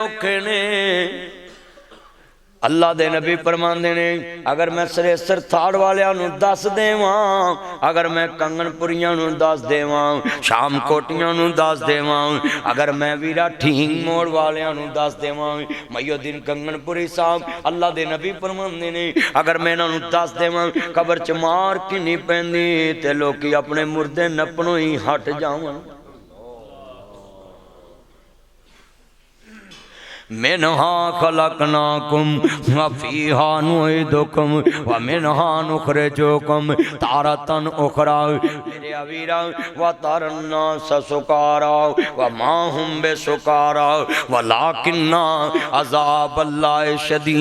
औखे ने। अल्लाह दे नबी फरमांदे ने अगर मैं सरेसर थाड़ वालियां नूं दस देवां, अगर मैं कंगनपुरियां नूं दस देवां, शाम कोटियां नूं दस देवां, अगर मैं वीरा ठीक मोड़ वालियां नूं दस देवां, मईउद्दीन कंगनपुरी साहब अल्लाह दे नबी फरमांदे ने अगर मैं इन्हां नूं दस देवां कबर च मार किन्नी पैंदी ते लोकी अपने मुर्दे नपणों ही हट जावन। मिनहा खलकनाकुम व फीहा नुईदुकुम व मिनहा नुखरिजुकुम तारतन उखरा। मेरे अवीरा व तरन्ना ससुकारा व मा हुम बेसुकारा वलाकिन्ना अज़ाबल्लाहि शदीद।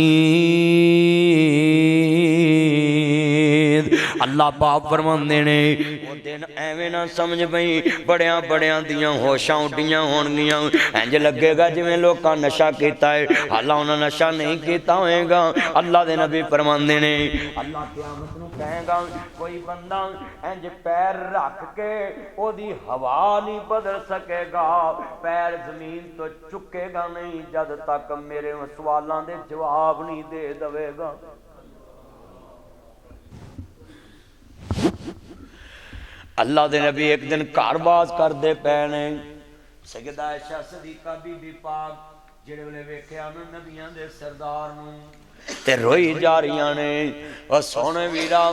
अल्लाह पाक फरमांदे ने वो दिन एवें ना समझ पई बड़ियां बड़ियां दियां होशां उड्डियां होणगियां, इंज लगेगा जिवें लोकां नशा कीता है, हालां उन्हां नशा नहीं कीता होएगा। अल्लाह दे नबी फरमांदे ने अल्लाह क़यामत नूं कहेगा कोई बंदा इंज पैर रख के ओदी हवा नहीं बदल सकेगा, पैर जमीन तो चुकेगा नहीं जद तक मेरे सवालों दे जवाब नहीं दे देवेगा। अल्लाह दे नबी एक दिन कारबाज करते पे ने, सैयदा आयशा सदीका बीबी पाक जेड़े वेले वेख्या ना नबियां दे सरदार नूं ते रोई जा रही ने। और सोने वीरा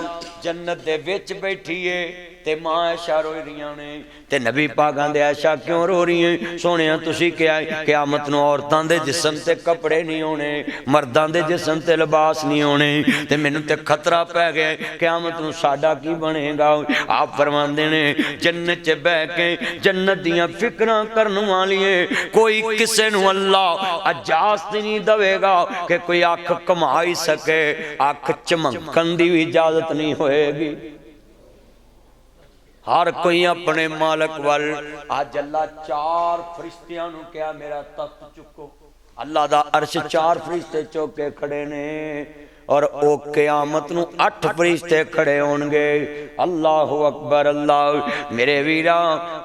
जन्नत दे विच बैठी है ते मां आयशा रोई रही ने ते नबी पाक आंदे आयशा क्यों रो रही है? सोने तुसी क्या क़यामत नूं औरतां दे जिस्म ते कपड़े नहीं होने, मर्दां दे जिस्म ते लिबास नहीं होने ते मैनूं ते खतरा पै गया, क़यामत नूं साडा की बनेगा? आप फरमांदे ने जन्नत च बह के जन्नत दियां फिक्रां करन वाली कोई किसे नूं अल्लाह इजाजत नहीं देवेगा कि कोई अख कमा ही सके, अख झमकन दी भी इजाजत नहीं होएगी। हर कोई अपने मालक वल। अज अल्लाह चार फरिश्तियां नूं कहा मेरा तख्त चुको, अल्लाह दा अर्श चार फरिश्ते चुक के खड़े ने और ओ क़यामत नूं 8 फरिश्ते खड़े होणगे। अल्लाह अकबर। अल्लाह मेरे वीरा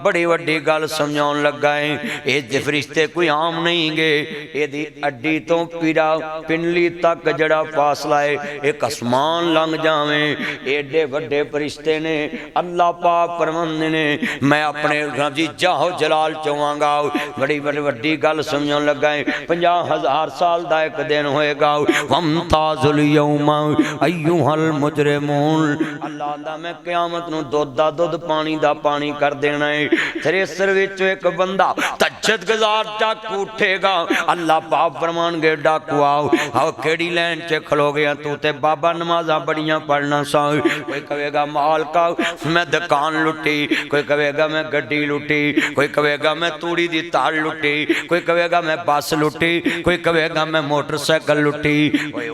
बड़ी वड्डी गल समझाउण लगा है। ये फरिश्ते कोई आम नहीं गे, एदी अड्डी तो पीरा पिंडली तक जड़ा फासला है एक आसमान लंघ जावें, एडे वड्डे फरिश्ते ने। अल्लाह पाक फरमांदे ने मैं अपने जी जाहो जलाल चवांगा। बड़ी बड़ी वड्डी गल समझाउण लगा है। 50,000 साल दा एक दिन होएगा। वमताजुल यौमा अय्युहल मुजरिमून। अल्लाह दा मैं क़यामत नूं दुध दा दुध पानी दा पानी कर देना है। थ्रेसर विच एक बंदा तज्जद गुजार डाकू उठेगा। अल्लाह पाक फरमानगे डाकू आओ आओ केड़ी लाइन च खलो गया तू ते बाबा नमाज़ां बड़ियां पढ़ना सा। कोई कहेगा मालका मैं दुकान लुटी, कोई कहेगा मैं गड्डी लुटी, कोई कहेगा मैं तूड़ी दी ताड़ लुटी, कोई कहेगा मैं बस लुटी, कोई कहेगा मैं मोटरसाइकिल लुटी।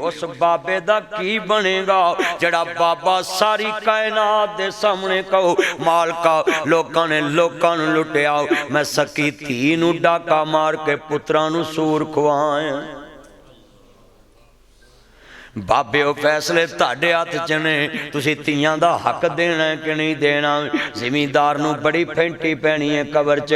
उस बाबे दा की बनेगा जड़ा बाबा सारी कायनात दे सामने कहो मालका लोकां ने लोकां नूं लुटिया, मैं सकी धी नूं डाका मार के पुत्रां नूं सूर खवाया। बाबे वो फैसले तुहाडे हथ च ने, तुसीं धीआं दा हक देना है कि नहीं देना। जिमीदार नूं बड़ी फैंटी पैनी है कबर च,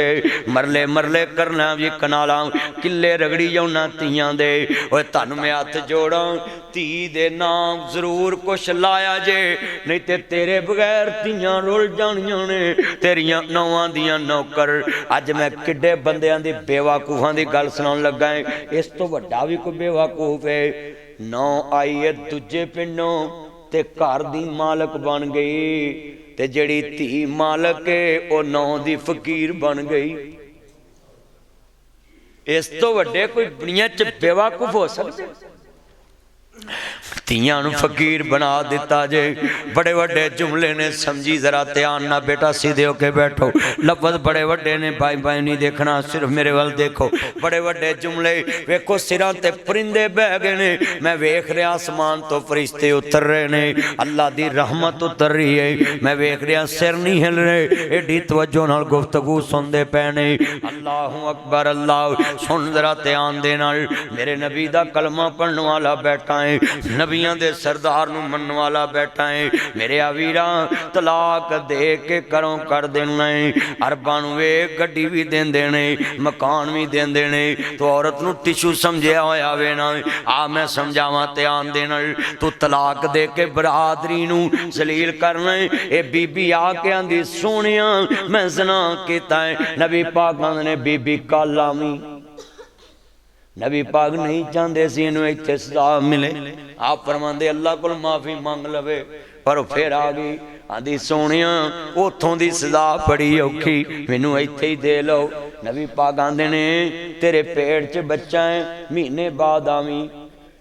मरले मरले करना भी कनाला किले रगड़ी जाना धीआं दे। ओए तुहानूं मैं हथ जोड़ां धी दे नाम जरूर कुछ लाया जे, नहीं ते तेरे बगैर धीआं रुल जानियां ने तेरियां नौवां दियां नौकर। अज मैं किड्डे बंदियां दी बेवकूफां दी गल सुनाउण लगा है। इस तो वड्डा भी कोई बेवकूफ है। नौ आई है दूजे पिंडों ते घर दी मालक बन गई ते जड़ी धी मालक है वो नौ दी फकीर बन गई। इस तो वड्डे कोई दुनिया च बेवकूफ हो सकते? धीआं नूं फकीर बना दिता जे। बड़े वड्डे जुमले ने समझी जरा ध्यान ना बेटा सीधे होके बैठो। लफ्ज़ बड़े वड्डे ने भाई भाई नहीं देखना सिर्फ मेरे वाल देखो। बड़े वड्डे जुमले वेखो सिरां ते परिंदे बह गए ने। मैं वेख रहा आसमान तो फरिश्ते उतर रहे ने, अल्लाह दी रहमत उतर रही है। मैं वेख रहा सिर नहीं हिल रहे, एडी तवज्जो नाल गुफ्तगू सुनदे पे ने। अल्लाहु अकबर। अल्लाह सुन जरा ध्यान दे नाल। मेरे नबी दा कलमा पढ़ने वाला बैठा है। नबी نبیاں دے سردار نو من والا بیٹھا ہے میرے آویراں طلاق دے کے کروں کر دینا ہے عرباں نو ایک گڈی بھی دین دینے مکان بھی دین دینے تو عورت نو ٹشو سمجھیا ہویا وینا آ میں سمجھاواں تے آن دینا تو طلاق دے کے برادری نو ذلیل کرنا ہے اے بی بی آ کے آندی سونیاں میں زنا کیتا ہے نبی پاک نے بی بی کالامی نبی پاک نہیں چاہندے سی انہوں ایتھے سزا ملے آپ فرماندے اللہ کو معافی مانگ لوے پر پھر آگئی آندھی سونیاں اوتھوں دی سزا پڑی اوکھی مینوں ایتھے ہی دے لو نبی پاک آندے نے تیرے پیٹ چ بچہ ہے مہینے بعد آویں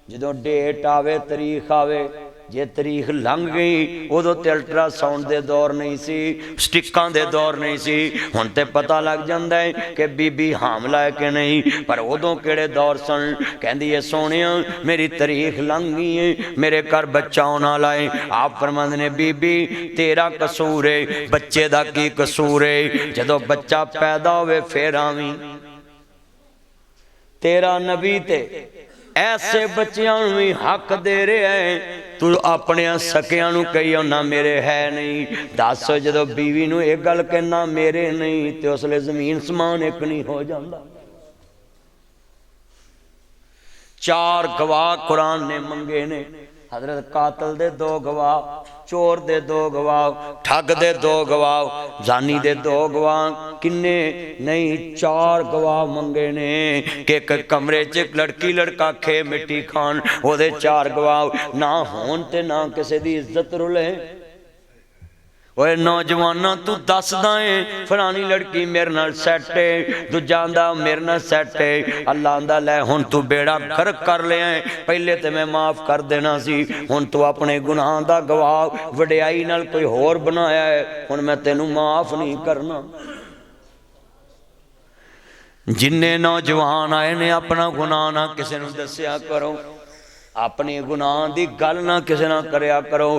جدوں ڈیٹ آوے تاریخ آوے جے تاریخ لنگ گئی ادو تے الٹرا ساؤنڈ دے دور نہیں سی سٹکاں دے دور نہیں سی ہن تے پتہ لگ جاندا ہے کہ بی بی حاملہ ہے کہ نہیں پر ادوں کیڑے دور سن کہندی ہے سونیاں میری تاریخ لنگ گئی ہے میرے گھر بچہ ہونے والا ہے آپ فرماندے نے بی بی تیرا قصور ہے بچے دا کی قصور ہے جدوں بچہ پیدا ہوئے پھر آویں تیرا نبی تے ایسے بچیاں نوی حق دے رہے ہیں تو اپنے سکیاں نو کہی نہ میرے ہے نہیں دس جدو بیوی نو ایک گل کہ نہ میرے نہیں تے اس لئے زمین سمان ایک نہیں ہو جاندہ چار گواہ قرآن نے منگے نے حضرت قاتل دے دو گواہ چور دے دو گواہ ٹھگ دے دو گواہ زانی دے دو گواہ کنے نہیں چار گواہ منگے نے کہ ایک کمرے چک لڑکی لڑکا کھے مٹی کھان وہ دے چار گواہ نہ ہون تے نہ کسے دی عزت رولے اوے نوجوانہ تو دس دائیں فلانی لڑکی میرے نال سیٹ ہے تو جاندہ میرے نال سیٹ ہے اللہ اندہ لے ہن تو بیڑا گھرک کر لے ہیں پہلے تے میں معاف کر دینا سی ہن تو اپنے گناہ دا گواہ وڈیائی نال کوئی ہور بنایا ہے ہن میں تینوں معاف نہیں کرنا جننے نوجوان آئے نے اپنا گناہ نہ کسی نے دسیا کرو اپنی گناہ دی گل نہ کسی نہ کریا کرو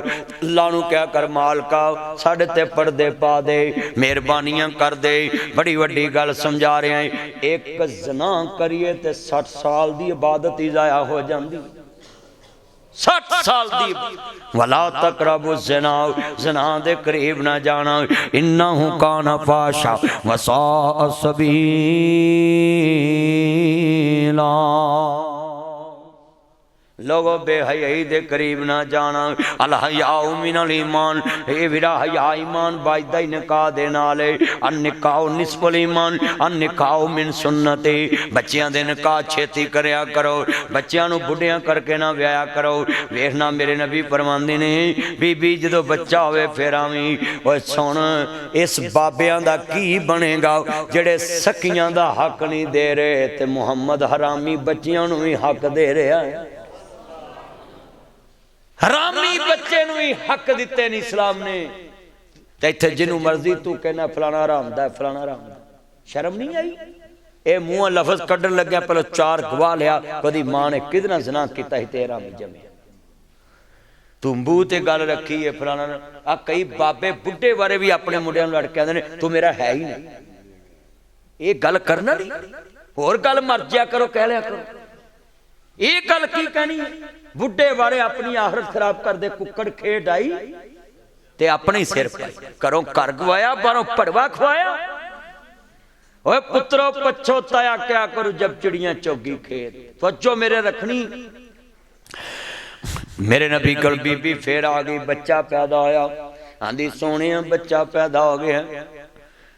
اللہ نو کیا کر مالکا ساڑھے تے پردے پا دے مہربانیاں کر دے بڑی وڈی گل سمجھا رہے ہیں ایک زنا کریے تے 60 سال دی عبادت ہی ضائع ہو جاندی 60 سال دی وَلَا تَقْرَبُوا الزِّنَا زنا دے قریب نہ جانا اِنَّهُ كَانَ فَاحِشًا وَسَاءَ سَبِيلًا لوگوں بے حیائی دے قریب نہ جانا الحیاء من الایمان اے ویرا حیاء ایمان باجدہ ہی نکاح دے نالے النکاح نصف الایمان النکاح من سنتے بچیاں دے نکاح چھیتی کریا کرو بچیاں نو بڑھیاں کر کے نہ ویایا کرو ویخنا میرے نبی فرماندے نے بی بی جدو بچہ ہوئے پھر آویں اوہ سن اس بابیاں دا کی بنے گا جڑے سکیاں دا حق نہیں دے رہے تے محمد حرامی بچیاں نو ہی حق دے رہے ہیں حرامی بچے نو ہی حق دیتے نہیں اسلام نے تیتھے جنو مرضی تو کہنا فلانا حرام دا ہے فلانا حرام دا شرم نہیں آئی اے منہ لفظ کڈن لگیا پہلے چار گواہ لیا کدی ماں نے کدنا زنا کیتا ہی تے حرامی جمعے تم بوتے گل رکھی ہے فلانا کئی بابے بڑھے بارے بھی اپنے مڈیاں لڑ کے آدھے تو میرا ہے ہی نہیں ایک گل کرنا نہیں اور گل مر جیا کرو کہہ لیا کرو ایک گل کی کہنی بڑھے بارے اپنی آخرت خراب کر دے ککڑ کھیٹ آئی تے اپنی سر پائی کرو کر گوایا باروں پڑوا کھوایا اوہ پتروں پچھو تایا کیا کرو جب چڑیاں چوگی کھیت توجہ میرے رکھنی میرے نبی کل بی بی پھر آگئی بچہ پیدا ہویا آندھی سونے بچہ پیدا ہو گیا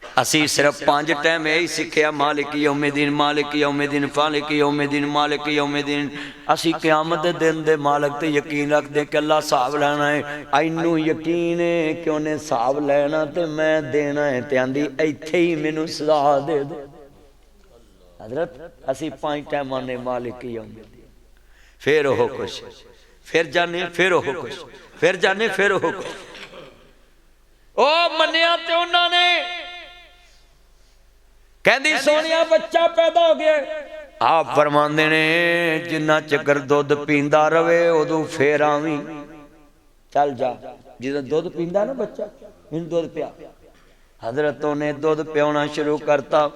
اسی صرف 5 ٹائم ہی سکھیا مالک یوم دین مالک یوم دین فالک یوم دین مالک یوم دین اسی قیامت دن دے مالک تے یقین رکھ دے کہ اللہ صاحب لینا ہے اینو یقین ہے کہ انہیں صاحب لینا تے میں دینا ہے تے آندھی ایتھے ہی منو سزا دے دے حضرت اسی 5 ٹائم آنے مالک یوم دین پھر ہو خوش پھر جانے پھر ہو خوش پھر جانے پھر ہو خوش او منیا تے انہوں نے کہندی سونیا بچہ پیدا ہو گیا آپ فرماندے نے جنہ چکر دودھ پیندا روے ادو پھر آویں چل جا جدو دودھ پیندا نا بچہ ان دودھ پیا حضرتوں نے دودھ پیونا شروع کرتا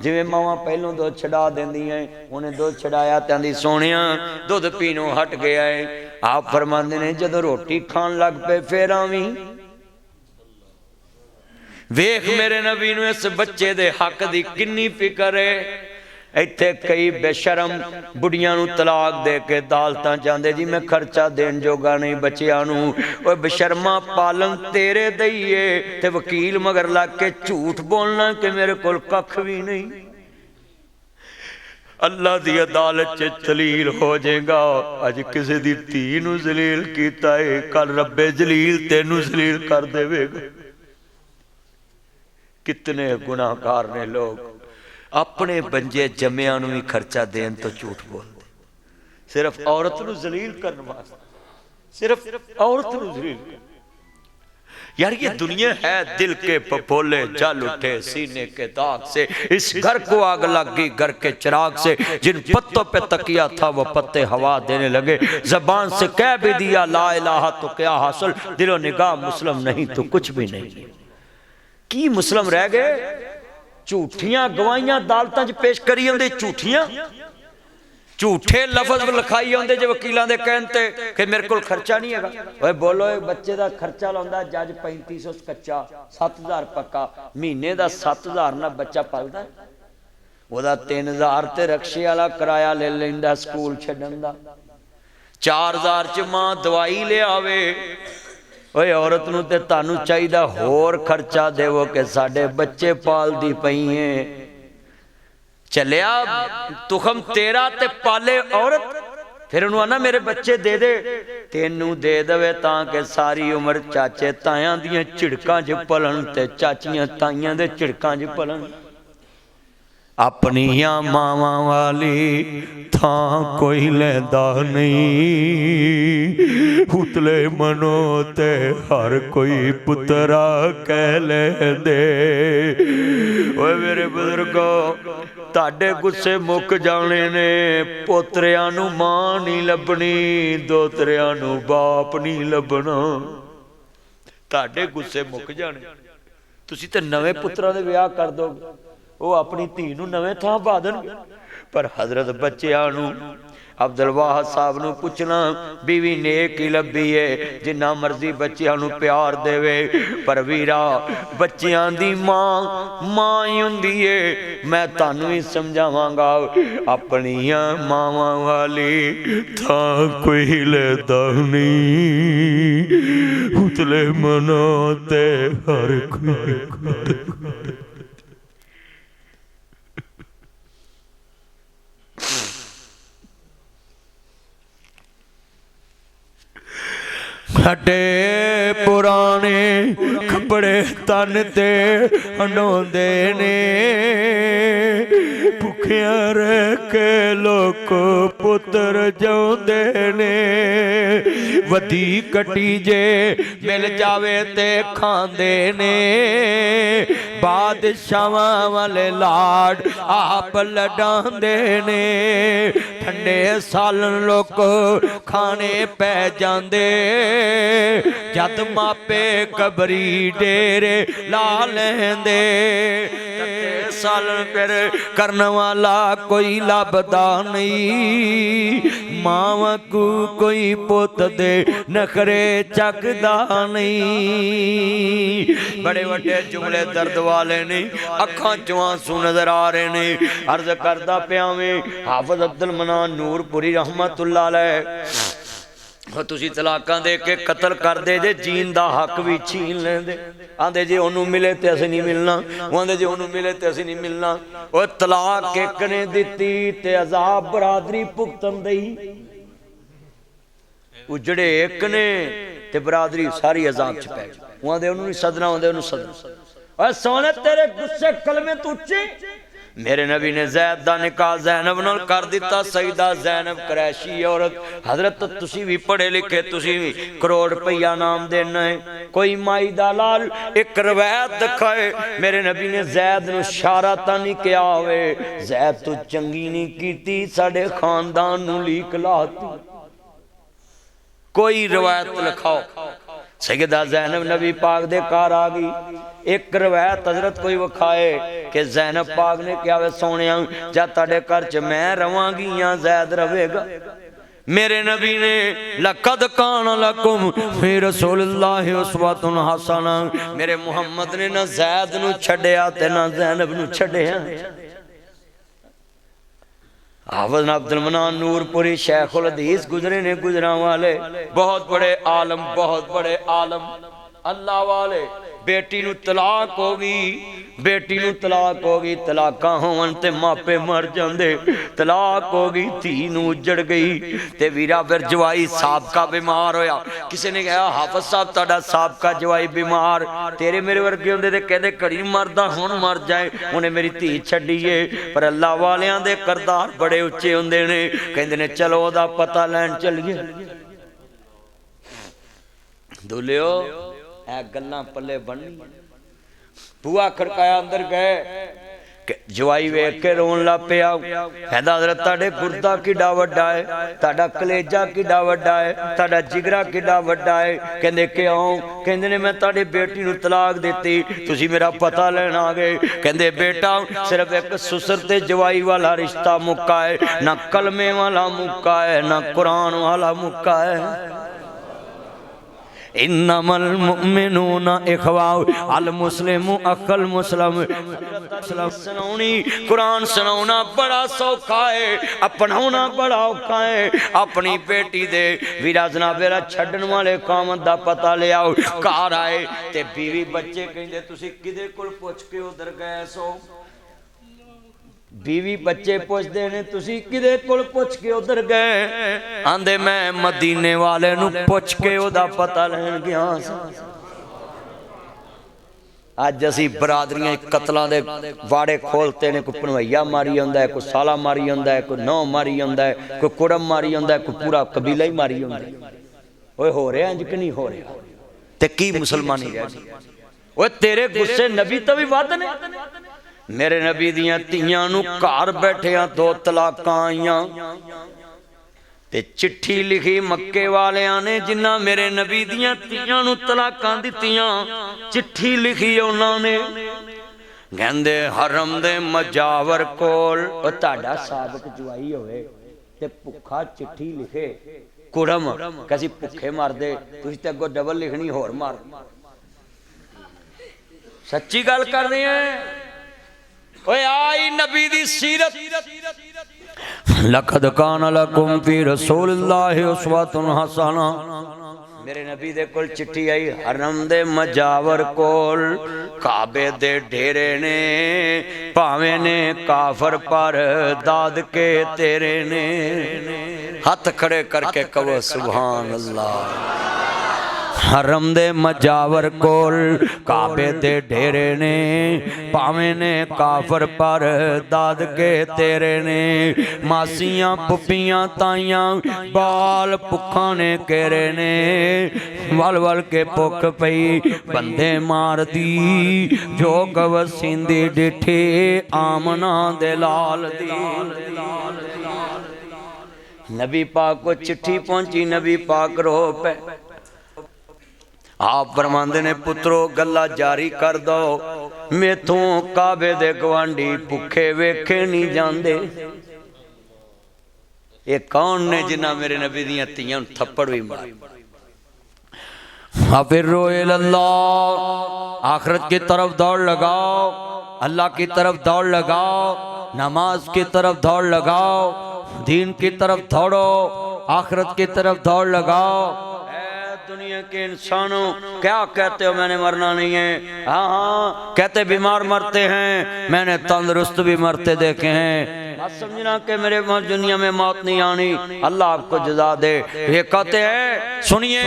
جویں ماواں پہلوں دودھ چھڑا دیندی ہیں انہیں دودھ چھڑایا تے آندی سونیا دودھ پینوں ہٹ گیا ہے आप फरमाते ने जदों रोटी खान लग पे फिर आवी। वेख मेरे नबी नूं इस बच्चे दे हक दी किन्नी फिक्र है। इत्थे कई बेशरम बुढ़ियां नूं तलाक दे के दालतां चाहते जी मैं खर्चा देन जोगा नहीं बच्चियां नूं। ओए बेशर्मा पालन तेरे दईए ते वकील मगर लग के झूठ बोलना कि मेरे कोल कख भी नहीं। अल्लाह दी अदालत च जलील हो जाएगा। अज किसी दी धी नूं जलील कीता है, कल रब्बे जलील तेनू जलील कर देवेगा। कितने गुनाहगार ने लोग अपने बंजे जम्मिया नूं भी खर्चा देन तो झूठ बोलते, सिर्फ औरत नूं जलील करने वास्ते, सिर्फ औरत नूं जलील। यार ये दुनिया है दिल के पपोले जल उठे सीने के दाग से, इस घर को आग लग गई घर के चिराग से। जिन पत्तों पे तकिया था वो पत्ते हवा देने लगे, जबान से कह भी दिया ला इलाहा तो क्या हासिल, दिलो निगाह मुस्लिम नहीं तो कुछ भी नहीं। की मुस्लिम रह गए? झूठियां गवाहियां अदालतां च पेश करी आंदे, झूठियां झूठे लफज लिखाई आंदे जे वकीलां दे कहण ते कि मेरे कोल खर्चा नहीं हैगा। ओए बोलो एक बच्चे दा खर्चा लाउंदा जज 3500 कच्चा 7000 पक्का, महीने दा 7000 ना बच्चा पलदा, ओदा 3000 ते रक्शे वाला किराया ले लैंदा स्कूल छड्डण दा, 4000 च मां दवाई ले आवे। ओए औरत नूं ते तानू चाहिदा होर खर्चा देवो कि साडे बच्चे पालदी पई है। चलिया तुखम तेरा ते पाले औरत, फिर उन्होंने आना मेरे बच्चे दे दे, तेनू दे देवे तां कि सारी उम्र चाचे तायां दियां झिड़कां च पलन ते चाचियां ताइयां दे झिड़कां च पलन। अपनियां मावां वाली थां कोई लैंदा नहीं, उतले मनो ते हर कोई पुत्रा कह लैंदे। ओए मेरे बुजुर्गो ताडे गुस्से मुक जाने ने, पोतरियां नूं मां नहीं लभनी, दोतरियां नूं बाप नहीं लभना। ताडे गुस्से मुक जाने, तुसीं ते नवे पुत्रा दे विआह कर दोगे, वो अपनी धी नूं नवें थां पा देणगे। पर हजरत बच्चियां नूं अब्दुल वाहद साहब नूं पुछना बीवी नेक ही लभी है, जिन्ना मर्जी बच्चियां नूं प्यार देवे, पर वीरा बच्चियां दी मां ही हुंदी है। मैं तुहानूं ही समझावांगा, अपनियां मावां वाली थां कोई लैंदा नहीं, उतले मनो ते हर कोई। साडे पुराने कपड़े तन ते हंडोंदे ने, भुखिया रह के लोग पुत्र जाउंदे ने। वधी कटी जे मिल जावे ते खांदे ने, बादशाहां वाले लाड आप लडांदे ने। ठंडे सालन लोग खाने पै जांदे, जद मापे कबरी डेरे ला लेंदे। सालन फिर करने वाला कोई लभदा नहीं, मावां को कोई पुत दे नखरे चकदा नहीं। बड़े बड़े जुमले दर्द वाले ने, अखां चों आंसू नजर आ रहे ने। अर्ज करदा पिया में हाफिज अब्दुल मनान नूरपुरी रहमतुल्लाह अलैह, तुसीं तलाकां दे के कतल कर दे जे, जीन दा हक भी छीन लेंदे। आंदे जे ओनू मिले ते असीं नहीं मिलना, आंदे जे ओनू मिले ते असीं नहीं मिलना। ओ तलाक एक ने दित्ती ते अजाब बरादरी भुगतन दई, उजड़े एक ने ते बरादरी सारी अजाब च पै गई। आंदे ओनू नहीं सदना, आंदे ओनू सदना। ओए सोने तेरे गुस्से कलमे तू उच्चे। मेरे नबी ने जैद दा निकाह ज़ैनब नाल कर दिता। सईदा ज़ैनब क्रैशी औरत। हजरत तुसी भी पढ़े लिखे, तुसी भी करोड़ रुपया नाम देना है। कोई माई दा लाल एक रवायत दिखाए, मेरे नबी ने जैद नूं इशारा तां नहीं किया होवे, जैद तू चंगी नहीं कीती, साडे खानदान नूं लीक लाती। कोई रवायत लिखाओ। सैयदा ज़ैनब नबी पाक दे घर आ गई। एक रवायत हजरत कोई विखाए कि ज़ैनब पाक ने क्या वे सोने जा ताड़े घर च मैं रवांगी या ज़ैद रवेगा। میرے نبی نے لقد کان لکم فی رسول اللہ اسوۃ حسنہ، میرے محمد نے نہ زید نو چھڈیا تے نہ زینب نو چھڈیا۔ حافظ عبد المنان نور پوری شیخ الحدیث گزرے نے گزراں والے، بہت بڑے عالم، بہت بڑے عالم اللہ والے۔ بیٹی نو طلاق ہوگی، بیٹی نو طلاق ہوگی، طلاقاں ہون تے ماپے مر جاندے، طلاق ہوگی، دھی نو اجڑ گئی تے ویرا پھر جوائی سابقہ بیمار ہویا۔ کسی نے کہا حافظ صاحب تہاڈا سابقہ جوائی بیمار، تیرے میرے ورگے ہوندے تے کہندے کڑی مردا ہن مر جائے، انہیں میری دھی چھڈی ہے۔ پر اللہ والیاں دے کردار بڑے اچے ہوندے نے، کہندے نے چلو او دا پتہ لین چلیے۔ دلیو اے گلاں پلے بننی، بوا کھڑکایا، اندر گئے، جوائی ویکھ کے رون لا پیا، کہندا حضرت تہاڈے گردہ کڈا وڈا ہے، تہاڈا کلیجہ کڈا وڈا ہے، تہاڈا جگرا کڈا وڈا ہے۔ کہندے کیوں؟ کہندے نے میں تہاڈی بیٹی نو طلاق دتی، تسی میرا پتہ لین آ گئے۔ کہندے بیٹا صرف ایک سسر تے جوائی والا رشتہ مکا ہے، نہ کلمے والا مکا ہے، نہ قرآن والا مکا ہے۔ انما المؤمنون اخوہ المسلم اخ المسلم۔ سنونی قرآن سنونا بڑا سوکھا ہے، اپناونا بڑا اوکھا ہے۔ اپنی بیٹی دے ویرا جناب میرا چھڈن والے قوم دا پتہ لے آؤ، گھر آئے تے بیوی بچے کہندے تسی کدے کول پوچھ کے ادھر گئے سو؟ بیوی بچے پوچھ دے نے تسی کدے کول پوچھ کے ادھر گئے؟ آندے میں مدینے والے نو پوچھ کے او دا پتہ لین گیا سا۔ آج اسی برادریاں قتلاں دے واڑے کھولتے نے، کوئی پنویا ماری ہوندا ہے، کوئی سالہ ماری ہوندا ہے، کوئی نو ماری ہوندا ہے، کوئی کڑم ماری ہوندا ہے، کوئی پورا قبیلہ ہی ماری ہوندا ہے۔ اوے ہو رہے ہیں انج کہ نہیں ہو رہے؟ تے کی مسلمانی رہ گئی؟ اوے تیرے غصے نبی تو بھی ود نے۔ میرے نبی دیاں تیاں نو گھر بیٹھیاں 2 طلاقاں آئیاں تے چٹھی لکھی مکے والیاں نے، جنہ میرے نبی دیاں تیاں نو طلاقاں دتیاں، چٹھی لکھی انہاں نے، کہندے حرم دے مجاور کول او تہاڈا سابق جوائی ہوئے تے بھکھا چٹھی لکھے، کڑم کسی بھکھے مار دے، تسی تے اگوں ڈبل لکھنی ہور مار۔ سچی گل کر رہے ہیں؟ اوے آئی نبی دی سیرت۔ لقد کان لکم فی رسول اللہ اسوۃ حسنہ، میرے نبی دے کول چٹھی آئی، حرم دے مجاور کول کعبے دے ڈھیرے نے، پاویں نے کافر پر داد کے تیرے نے۔ ہاتھ کھڑے کر کے کہو سبحان اللہ۔ حرم دے مجاور کول کعبے دے ڈھیرے نے، پاویں نے کافر پر داد کے تیرے نے۔ ماسیاں پپیاں تائیاں بال پکھانے کیرے نے، ول ول کے پک پئی بندے مار دی، جو گو سیندی ڈٹھی آمنہ دے لال دی۔ نبی پاک کو چٹھی پہنچی، نبی پاک رو پہ، آپ فرماندے نے پترو گلہ جاری کر دو، میں تو کعبے دے گوانڈی بھکھے ویکھے نہیں جاندے۔ یہ کون نے جنہ میرے نبی دیاں تیاں تھپڑ بھی مار؟ فَفِرُّوا إِلَى اللَّهِ، آخرت کی طرف دوڑ لگاؤ، اللہ کی طرف دوڑ لگاؤ، نماز کی طرف دوڑ لگاؤ، دین کی طرف دوڑو، آخرت کی طرف دوڑ لگاؤ۔ دنیا کے انسانوں کیا کہتے ہو میں نے مرنا نہیں ہے؟ ہاں ہاں کہتے بیمار مرتے ہیں، میں نے تندرست بھی مرتے دیکھے ہیں۔ بات سمجھنا کہ میرے دنیا میں موت نہیں آنی، اللہ آپ کو جزا دے۔ یہ کہتے ہیں سنیے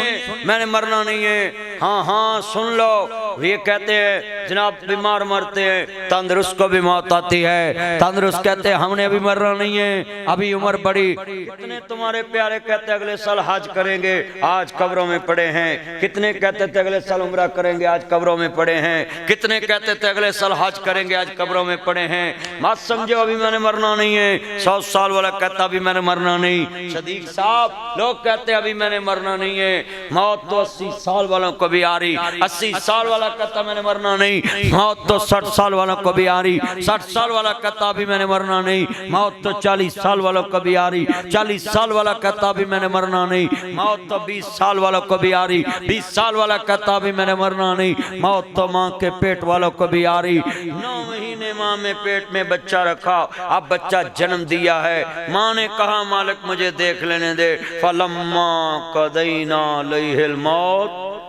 میں نے مرنا نہیں ہے، ہاں ہاں سن لو۔ یہ کہتے ہیں جناب بیمار مرتے ہیں، تندرست کو بھی موت آتی ہے۔ تندرست کہتے ہیں ہم نے ابھی مرنا نہیں ہے، ابھی عمر بڑی۔ کتنے تمہارے پیارے کہتے ہیں اگلے سال حج کریں گے، آج قبروں میں پڑے ہیں۔ کتنے کہتے تھے اگلے سال عمرہ کریں گے، آج قبروں میں پڑے ہیں۔ کتنے کہتے تھے اگلے سال حج کریں گے، آج قبروں میں پڑے ہیں۔ مات سمجھو ابھی میں نے مرنا نہیں ہے۔ 100 سال والا کہتا ابھی میں نے مرنا نہیں۔ صدیق صاحب لوگ کہتے ابھی میں نے مرنا نہیں ہے۔ موت تو 80 سال والوں کو بھی آ رہی، 80 سال والا کہتا میں نے مرنا نہیں۔ نہیں، موت تو 60 سال والوں کو بھی آ رہی، 60 سال والا کہتا ابھی میں نے مرنا نہیں، موت تو 40 سال والوں کو بھی آ رہی، 40 سال والا کہتا ابھی میں نے مرنا نہیں، موت تو 20 سال والوں کو بھی آ رہی، 20 سال والا کہتا ابھی میں نے مرنا نہیں، موت تو ماں کے پیٹ والوں کو بھی آ رہی۔ 9 مہینے ماں میں پیٹ میں بچہ رکھا، اب بچہ جنم دیا ہے، ماں نے کہا مالک مجھے دیکھ لینے دے، فَلَمَّا قَضَيْنَا عَلَيْهِ الْمَوْتِ،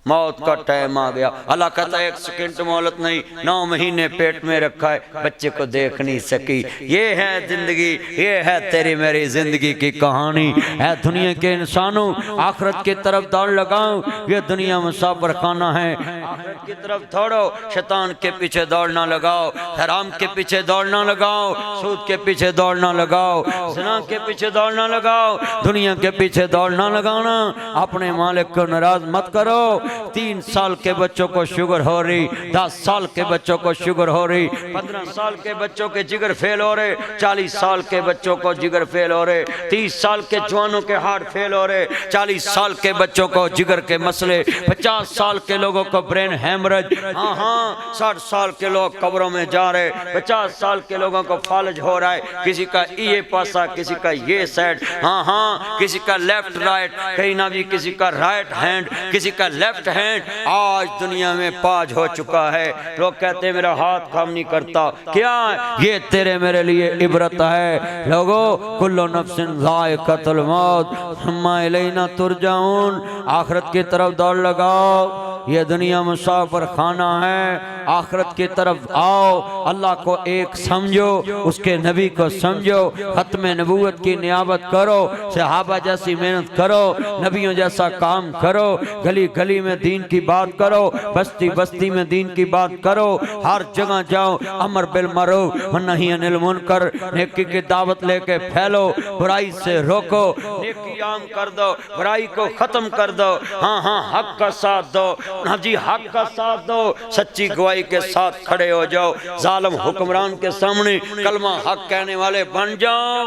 موت کا ٹائم آ گیا۔ اللہ کہتا ہے ایک سیکنڈ مہلت نہیں، 9 مہینے پیٹ میں رکھا ہے، بچے کو دیکھ نہیں سکی۔ یہ ہے زندگی، یہ ہے تیری میری زندگی کی کہانی۔ اے دنیا کے انسانوں، آخرت کی طرف دوڑ لگاؤ، یہ دنیا مسافر خانہ ہے، آخرت کی طرف دوڑو، شیطان کے پیچھے دوڑنا لگاؤ، حرام کے پیچھے دوڑنا لگاؤ، سود کے پیچھے دوڑنا لگاؤ، زنا کے پیچھے دوڑنا لگاؤ، دنیا کے پیچھے دوڑنا لگانا، اپنے مالک کو ناراض مت کرو۔ 3 سال کے بچوں کو شوگر ہو رہی، 10 سال کے بچوں کو شوگر ہو رہی، 15 سال کے بچوں کے جگر فیل ہو رہے، 40 سال کے بچوں کو جگر فیل ہو رہے، 30 سال کے جوانوں کے ہارٹ فیل ہو رہے، 40 سال کے بچوں کو جگر کے مسئلے، 50 سال کے لوگوں کو برین ہیمرج، ہاں 60 سال کے لوگ قبروں میں جا رہے، 50 سال کے لوگوں کو فالج ہو رہا ہے، کسی کا یہ پاسا، کسی کا یہ سائڈ، ہاں کسی کا لیفٹ رائٹ، کہیں نہ بھی کسی کا رائٹ ہینڈ، کسی کا لیفٹ ہینڈ، آج دنیا میں پاج ہو چکا ہے۔ لوگ کہتے ہیں میرا ہاتھ کام نہیں کرتا، کیا یہ تیرے میرے لیے عبرت ہے۔ لوگو کل نفس ذائقۃ الموت ثم الینا ترجعون، آخرت کی طرف دوڑ لگاؤ، یہ دنیا مسافر خانہ ہے، آخرت کی طرف آؤ، اللہ کو ایک سمجھو، اس کے نبی کو سمجھو، ختم نبوت کی نیابت کرو، صحابہ جیسی محنت کرو، نبیوں جیسا کام کرو، گلی گلی میں دین کی بات کرو، بستی بستی میں دین کی بات کرو، ہر جگہ جاؤ، امر بالمعروف ونہی عن المنکر، نیکی کی دعوت لے کے پھیلو، برائی سے روکو، نیکی عام کر دو، برائی کو ختم کر دو، ہاں حق کا ساتھ دو، ہاں جی حق کا ساتھ دو، سچی گواہی کے ساتھ کھڑے ہو جاؤ، ظالم حکمران کے سامنے کلمہ حق کہنے والے بن جاؤ۔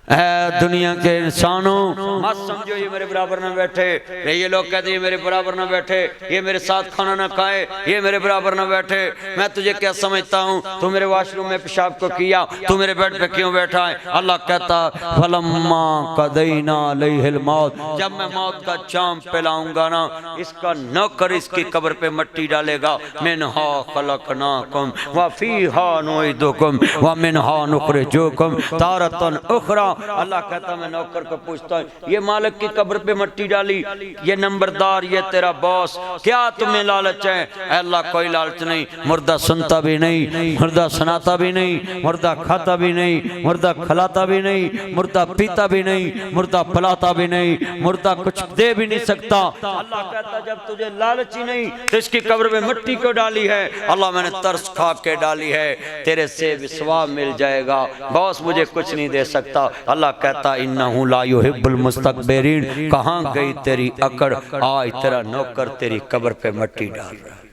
اے دنیا کے انسانوں، مت سمجھو یہ میرے برابر نہ بیٹھے، یہ لوگ کہتے ہیں یہ میرے برابر نہ بیٹھے، یہ میرے ساتھ کھانا نہ کھائے، یہ میرے برابر نہ بیٹھے، میں تجھے کیا سمجھتا ہوں، تو میرے واش روم میں پیشاب کو کیا، تو میرے بیڈ پہ کیوں بیٹھا ہے؟ اللہ کہتا فَلَمَّا قَضَيْنَا عَلَيْهِ الْمَوْتِ، جب میں موت کا جام پلاؤں گا نا، اس کا نوکر اس کی قبر پہ مٹی ڈالے گا، مِنْهَا خَلَقْنَاكُمْ وَفِيهَا نُعِيدُكُمْ وَمِنْهَا نُخْرِجُكُمْ تَارَةً أُخْرَىٰ۔ اللہ کہتا میں نوکر کو پوچھتا ہوں، یہ مالک کی قبر پہ مٹی ڈالی، یہ نمبردار، یہ تیرا باس، کیا تمہیں لالچ ہے؟ اے اللہ کوئی لالچ نہیں، مردہ سنتا بھی نہیں، مردہ سناتا بھی نہیں، مردہ کھاتا بھی نہیں، مردہ کھلاتا بھی نہیں، مردہ پیتا بھی نہیں، مردہ پلاتا بھی نہیں، مردہ کچھ دے بھی نہیں سکتا۔ اللہ کہتا جب تجھے لالچ ہی نہیں تو اس کی قبر میں مٹی کیوں ڈالی ہے؟ اللہ میں نے ترس کھا کے ڈالی ہے، تیرے سے بھی ثواب مل جائے گا، باس مجھے کچھ نہیں دے سکتا۔ اللہ کہتا انہو لا یحب المستکبرین، کہاں گئی تیری اکڑ، آج تیرا نوکر تیری قبر پہ مٹی ڈال رہا ہے۔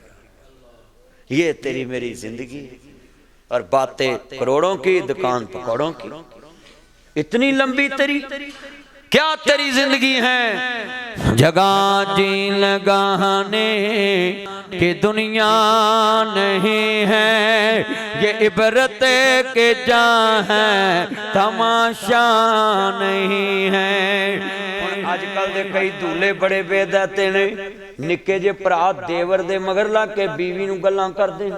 یہ تیری میری زندگی اور باتیں کروڑوں کی، دکان پکوڑوں کی، اتنی لمبی تیری کیا تیری زندگی ہے؟ جگہ جی لگانے کی دنیا نہیں ہے، یہ عبرت کے جہاں ہے، تماشا نہیں ہے۔ آج کل دے کئی دولے بڑے بے دیتے نے، نکے جے پرا دیور دے مگر لا کے بیوی نو گلاں کر دیں،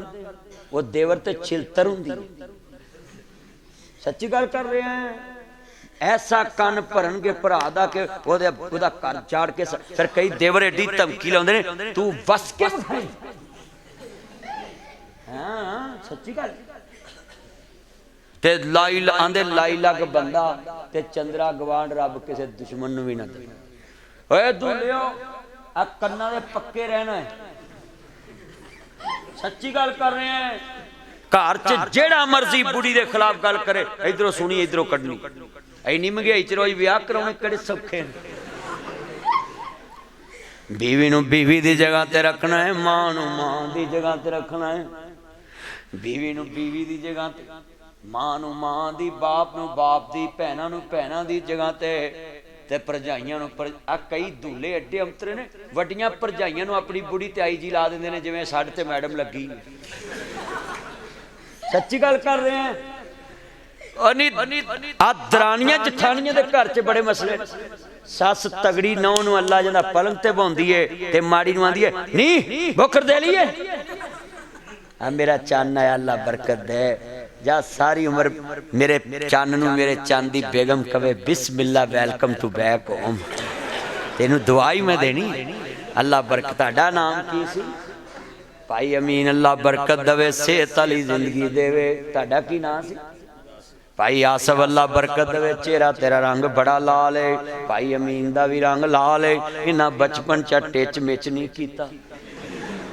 وہ دیور تے چھلتر ہوں دی، سچی گل کر رہے ہیں، ایسا کان پرن کے پرادہ کے وہ دا کار چاڑ کے پھر کئی دیورے ڈی تمکی لے ہوندے نے، تو بس کے بھائی، ہاں سچی گل تے لائل آندے لائلہ کا بندہ تے چندرا گوان رب کسے دشمن نو بھی نہ دے۔ اے دولیو کناں دے پکے رہنا ہے، سچی گل کر رہے ہیں، گھر چ جیڑا مرضی بڑی دے خلاف گل کرے، ادھروں سنی ادھروں کڈنی، اینی منگیائی چروئی بیاہ کرونے کڑے سوکھے ہیں۔ بیوی نو بیوی دی جگہ تے رکھنا ہے، ماں نو ماں دی جگہ تے رکھنا ہے، بیوی نو بیوی دی جگہ تے، ماں نو ماں دی، باپ نو باپ دی، بہناں نو بہناں دی جگہ تے، ते भरजाइयां नूं कई दूल्हे एडे अंतरे ने वड्डियां भरजाइयां नूं अपनी बुढ़ी ते आई जी ला देंदे ने जिवें साडे ते मैडम लगी। सच्ची गल कर रहे हैं। दरानियां जठानियां दे घर च बड़े मसले। सस तगड़ी नौ नूं अल्लाह जिंदा पलंग ते बौंदी है ते माड़ी नूं आंदी है नी भुख दे ली है। मेरा चन्न है अल्लाह बरकत दे जा सारी उम्र मेरे चन्न नूं मेरे चन्न दी बेगम कवे बिस्मिल्लाह वेलकम टू बैक होम। तेनू दुआ ही मैं देनी अल्लाह बरकत। तुहाडा नाम की सी? भाई अमीन अल्लाह बरकत देवे सेहत वाली जिंदगी देवे। तुहाडा की नाम सी? भाई आसफ अल्लाह बरकत देवे चेहरा तेरा रंग बड़ा लाल है। भाई अमीन दा भी रंग लाल है। इन्हां बचपन च टिच मिच नहीं कीता।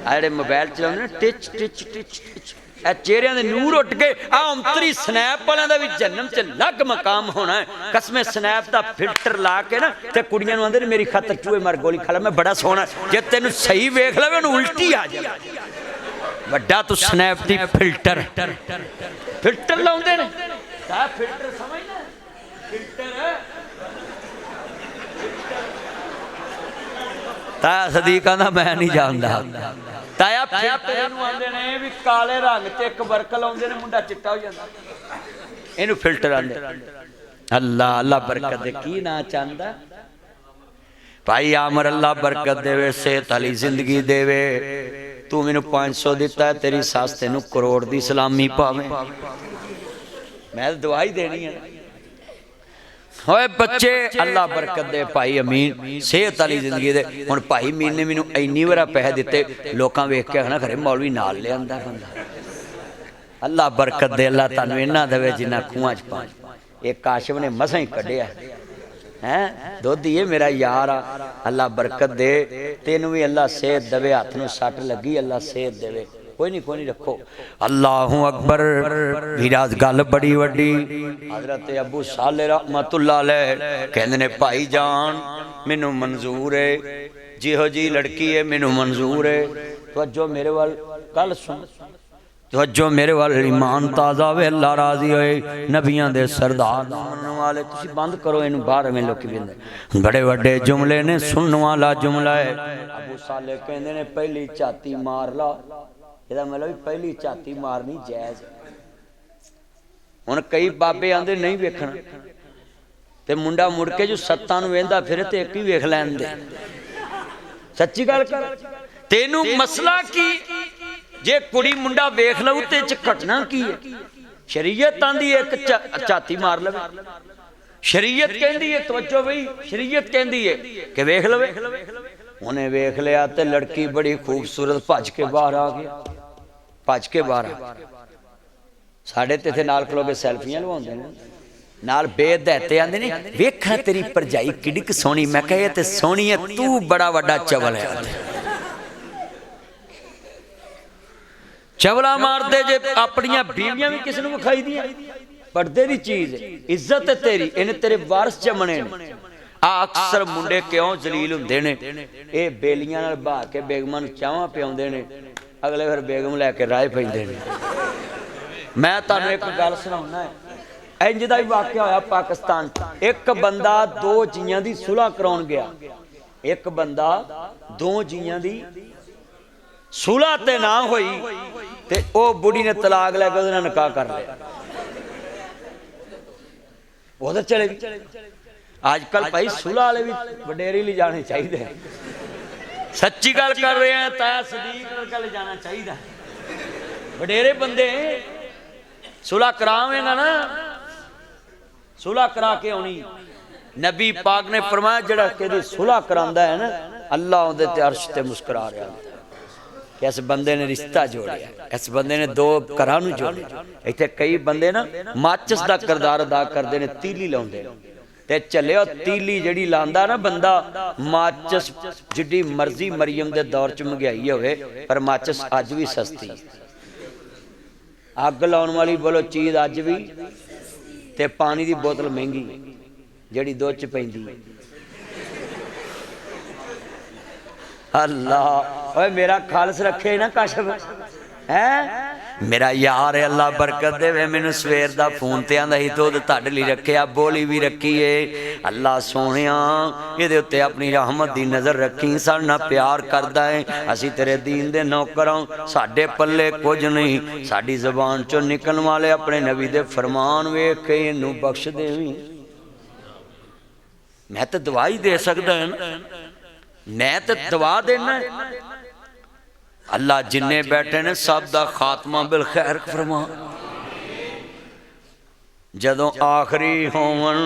जेड़े मोबाइल चलाउंदे ने टिच टिच टिच टिच चेहरे के नूर उठ के अंतरी स्नैप वालों का भी जन्म च अलग मकाम होना है। कसमें स्नैप का फिल्टर ला के ना ते कुड़ियां नूं आंदे ने मेरी खातर चूहे मर गोली खा ला मैं बड़ा सोहना। जे तेन सही वेख लवे उन्हें उल्टी आ जाए वड्डा तू स्नैप दी फिल्टर फिल्टर लाउंदे ने। फिल्टर समझना फिल्टर ताया सदीक आंदा मैं नहीं जानदा। ताया फिल्टर नूं आंदे ने भी काले रंग ते एक वर्क लाउंदे ने मुंडा चिट्टा हो जांदा इनू फिल्टर आंदे। अल्लाह अल्लाह बरकत दे की ना चाहंदा। भाई आमर अल्लाह बरकत देवे सेहत वाली जिंदगी देवे। तू मैनू 500 दिता है तेरी सस तेनू करोड़ दी सलामी पावे। मैं दुआ ही देनी है। होए बच्चे अल्लाह बरकत दे भाई अमीन सेहत वाली जिंदगी दे। हुण भाई अमीन ने मैनू इन्नी बार पैसे दिते लोकां वेख के आखना खरे मौलवी नाल ले आंदा बंदा। अल्लाह बरकत दे अल्लाह तुहानू इन्ना देवे जिन्ना खूहां च पानी। एक काशिफ ने मसां ही कढिया है दुध ही मेरा यार आ। अल्लाह बरकत दे तेनू भी अल्लाह सेहत देवे। हथ नूं सट लगी अल्लाह सेहत देवे। कोई नहीं रखो। अल्लाहु अकबर। विराज गल बड़ी वड्डी। हजरत अबू साले रहमतुल्लाह अलैह कहंदे ने भाई जान मैनू मंजूर है जिहो जी लड़की है मैनू मंजूर है। तवज्जो मेरे वाल गल सुन तवज्जो मेरे वाल ईमान ताज़ा वे अल्लाह राजी होए नबियां दे सरदार सुनने वाले। तुसी बंद करो इनू बाहर में लोग बिंदे बड़े वड्डे जुमले ने सुनने वाला जुमला है। अबू साले कहंदे ने पहली छाती मार ला। ਇਹਦਾ मतलब पहली झाती मारनी जायज़। हुण कई बाबे आंदे नहीं वेखना ते मुंडा मुड़ के जो सत्तां नूं वेंदा फिरे ते एक ही वेख लैण दे। सच्ची गल कर तेनू मसला की जे कुड़ी मुंडा वेख लऊ ते च घटना की है? शरीयत आंदी एक झाती मार लवे। शरीयत कहंदी है तवज्जो बई शरीयत कहंदी है कि वेख लवे। उन्हें वेख लिया तो लड़की बड़ी खूबसूरत भज के बाहर आ गया। भज के बाहर साढ़े ते इत्थे नाल खलो के सैल्फियां लवाउंदे ने नाल बेदहते आंदे ने वेखा तेरी भरजाई किड्डी क सोहनी। मैं कहा ते सोहनी है तू बड़ा वड्डा चवल है। चवला मारदे जे अपनियां बीवियां भी किसी नूं विखाई दियां पर्दे दी चीज इज्जत है तेरी इन्हें तेरे वारस जमने ने। अक्सर मुंडे क्यों जलील हुंदे ने ये बेलियां नाल बहा के बेगमां नूं चाहां पिआउंदे ने अगले फिर बेगम लैके राह पैंदे ने। मैं तुहानूं एक गल सुणाउणा है इंज दा भी वाकिया होया पाकिस्तान। एक बंदा दो जीआं दी सुलह कराउण गया। एक बंदा दो जीआं दी सुलह ते ना होई ते ओ बुढ़ी ने तलाक लैके उहदे नाल निकाह कर लिया। उधर चले गई। आजकल भाई सुलह वाले भी वडेरे ले जाने चाहिए। सच्ची गल कर रहे हैं ताया सदीक ले जाना चाहिए। वडेरे बंदे सुलह करावेगा ना सुलह करा के आनी। नबी पाक ने फरमाया जिहड़ा किहदी सुलह करांदा है ना अल्लाह उहदे ते अर्श ते मुस्कुरा रहा है कि इस बंदे ने रिश्ता जोड़िया इस बंदे ने दो घरां नूं जोड़िया। इत्थे कई बंदे ना माचिस दा किरदार अदा करदे ने तीली लाउंदे ते चलियो तीली जिहड़ी लांदा ना बंदा माचिस जिड्डी मर्जी मरियम दे दौर च महंगाई होवे पर माचिस अज भी सस्ती। अग लाउण वाली बोलो चीज़ अज भी ते पानी दी बोतल महंगी जिहड़ी दुध च पैंदी। अल्लाह ओए मेरा खालस रखे ना काशिफ है मेरा यार है अल्लाह बरकत देवे मैनू सवेर दा फोन ते आंदा ही दुध तुहाडे लई रखिया बोली भी रखी है अल्लाह सोहणिया इहदे उत्ते अपनी रहमत दी नज़र रखी साडे नाल प्यार करदा है असीं तेरे दीन दे नौकर हां साडे पल्ले कुछ नहीं साडी ज़बान चों निकलण वाले अपने नबी दे फरमान वेख के इहनूं बख्श देवीं मैं तो दुआ ही दे सकदा है ना मैं तो दुआ देना अल्लाह जिन्ने बैठे ने सब दा खात्मा बिल खैर फरमा जदों आखिरी होवन